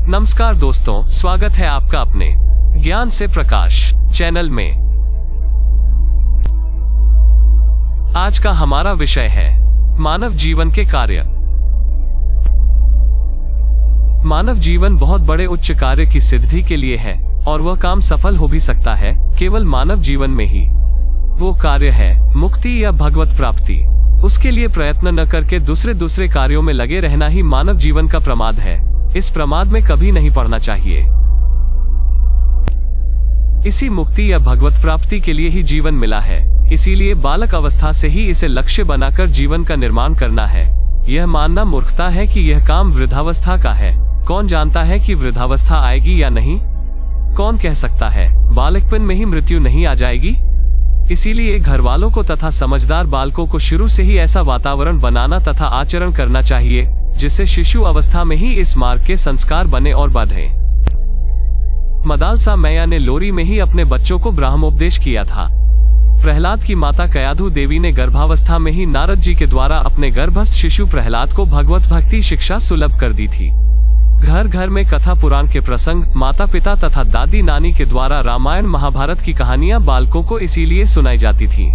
नमस्कार दोस्तों, स्वागत है आपका अपने ज्ञान से प्रकाश चैनल में। आज का हमारा विषय है मानव जीवन के कार्य। मानव जीवन बहुत बड़े उच्च कार्य की सिद्धि के लिए है और वह काम सफल हो भी सकता है केवल मानव जीवन में ही। वो कार्य है मुक्ति या भगवत प्राप्ति। उसके लिए प्रयत्न न करके दूसरे कार्यों में लगे रहना ही मानव जीवन का प्रमाद है। इस प्रमाद में कभी नहीं पड़ना चाहिए। इसी मुक्ति या भगवत प्राप्ति के लिए ही जीवन मिला है, इसीलिए बालक अवस्था से ही इसे लक्ष्य बनाकर जीवन का निर्माण करना है। यह मानना मूर्खता है कि यह काम वृद्धावस्था का है। कौन जानता है कि वृद्धावस्था आएगी या नहीं? कौन कह सकता है बालकपन में ही मृत्यु नहीं आ जाएगी? इसीलिए घर वालों को तथा समझदार बालकों को शुरू से ही ऐसा वातावरण बनाना तथा आचरण करना चाहिए जिससे शिशु अवस्था में ही इस मार्ग के संस्कार बने और बढ़े। मदालसा मैया ने लोरी में ही अपने बच्चों को ब्रह्मोपदेश किया था। प्रहलाद की माता कयाधु देवी ने गर्भावस्था में ही नारद जी के द्वारा अपने गर्भस्थ शिशु प्रहलाद को भगवत भक्ति शिक्षा सुलभ कर दी थी। घर घर में कथा पुराण के प्रसंग, माता पिता तथा दादी नानी के द्वारा रामायण महाभारत की कहानियां बालकों को इसीलिए सुनाई जाती थी।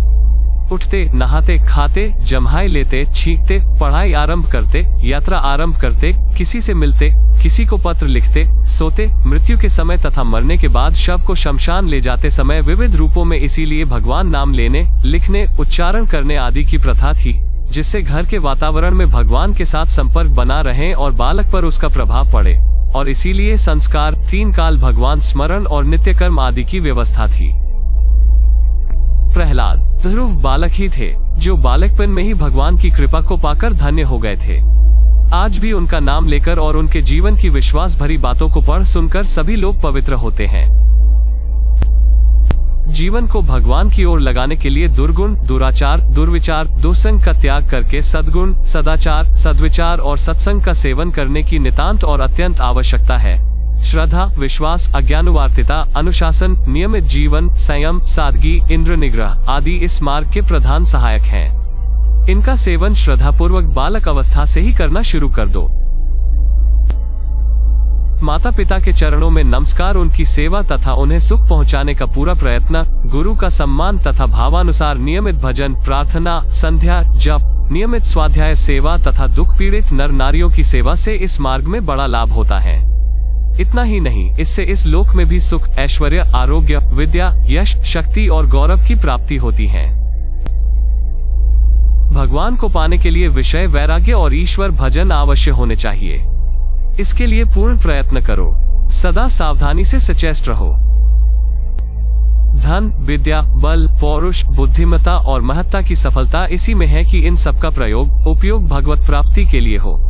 उठते, नहाते, खाते, जम्हाई लेते, छींकते, पढ़ाई आरंभ करते, यात्रा आरंभ करते, किसी से मिलते, किसी को पत्र लिखते, सोते, मृत्यु के समय तथा मरने के बाद शव को शमशान ले जाते समय विविध रूपों में इसीलिए भगवान नाम लेने, लिखने, उच्चारण करने आदि की प्रथा थी, जिससे घर के वातावरण में भगवान के साथ संपर्क बना रहे और बालक पर उसका प्रभाव पड़े। और इसीलिए संस्कार, 3 काल भगवान स्मरण और नित्य कर्म आदि की व्यवस्था थी। प्रहलाद ध्रुव बालक ही थे जो बालकपन में ही भगवान की कृपा को पाकर धन्य हो गए थे। आज भी उनका नाम लेकर और उनके जीवन की विश्वास भरी बातों को पढ़ सुनकर सभी लोग पवित्र होते हैं। जीवन को भगवान की ओर लगाने के लिए दुर्गुण, दुराचार, दुर्विचार, दुसंग का त्याग करके सद्गुण, सदाचार, सद्विचार और सत्संग का सेवन करने की नितांत और अत्यंत आवश्यकता है। श्रद्धा, विश्वास, अज्ञानुवर्तिता, अनुशासन, नियमित जीवन, संयम, सादगी, इंद्र निग्रह आदि इस मार्ग के प्रधान सहायक हैं। इनका सेवन श्रद्धापूर्वक बालक अवस्था से ही करना शुरू कर दो। माता पिता के चरणों में नमस्कार, उनकी सेवा तथा उन्हें सुख पहुंचाने का पूरा प्रयत्न, गुरु का सम्मान तथा भावानुसार नियमित भजन, प्रार्थना, संध्या, जप, नियमित स्वाध्याय सेवा तथा दुख पीड़ित नर नारियों की सेवा से इस मार्ग में बड़ा लाभ होता है। इतना ही नहीं, इससे इस लोक में भी सुख, ऐश्वर्य, आरोग्य, विद्या, यश, शक्ति और गौरव की प्राप्ति होती है। भगवान को पाने के लिए विषय वैराग्य और ईश्वर भजन अवश्य होने चाहिए। इसके लिए पूर्ण प्रयत्न करो, सदा सावधानी से सचेत रहो। धन, विद्या, बल, पौरुष, बुद्धिमत्ता और महत्ता की सफलता इसी में है कि इन सब का उपयोग भगवत प्राप्ति के लिए हो,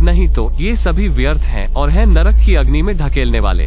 नहीं तो ये सभी व्यर्थ हैं और हैं नरक की अग्नि में ढकेलने वाले।